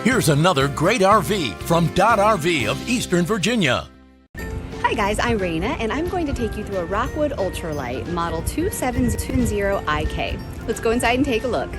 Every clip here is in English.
Here's another great RV from Dodd RV of Eastern Virginia. Hi guys, I'm Raina and I'm going to take you through a Rockwood Ultra Lite model 2720IK. Let's go inside and take a look.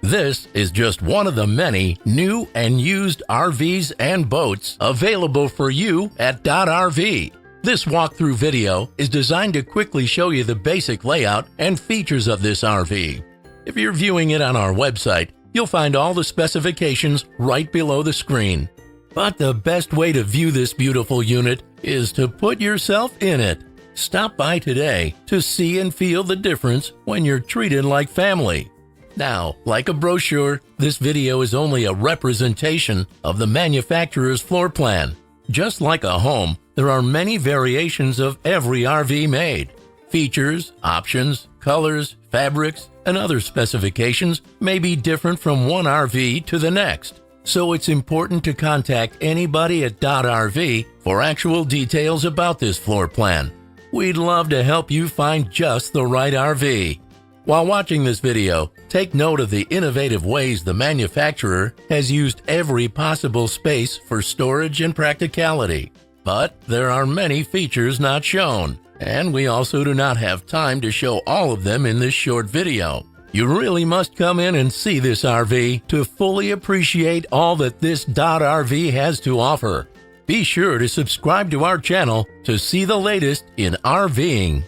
This is just one of the many new and used RVs and boats available for you at Dodd RV. This walkthrough video is designed to quickly show you the basic layout and features of this RV. If you're viewing it on our website, you'll find all the specifications right below the screen. But the best way to view this beautiful unit is to put yourself in it. Stop by today to see and feel the difference when you're treated like family. Now, like a brochure, this video is only a representation of the manufacturer's floor plan. Just like a home, there are many variations of every RV made. Features, options, colors, fabrics, and other specifications may be different from one RV to the next. So it's important to contact anybody at Dodd RV for actual details about this floor plan. We'd love to help you find just the right RV. While watching this video, take note of the innovative ways the manufacturer has used every possible space for storage and practicality. But there are many features not shown, and we also do not have time to show all of them in this short video. You really must come in and see this RV to fully appreciate all that this Dodd RV has to offer. Be sure to subscribe to our channel to see the latest in RVing.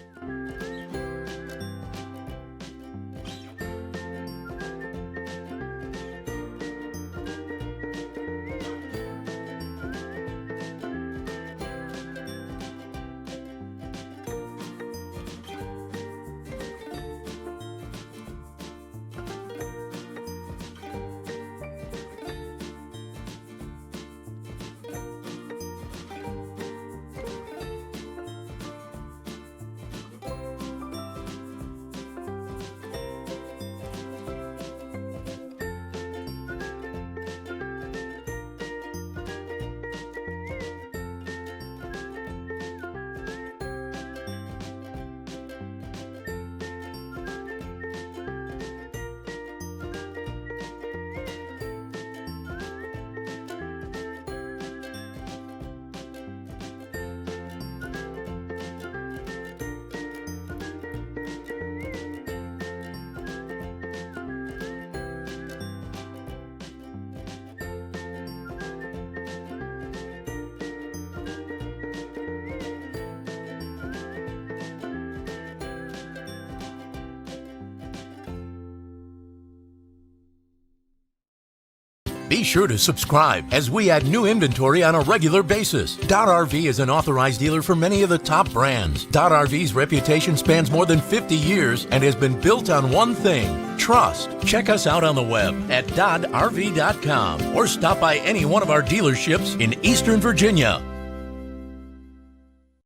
Be sure to subscribe as we add new inventory on a regular basis. Dodd RV is an authorized dealer for many of the top brands. Dodd RV's reputation spans more than 50 years and has been built on one thing: trust. Check us out on the web at doddrv.com or stop by any one of our dealerships in Eastern Virginia.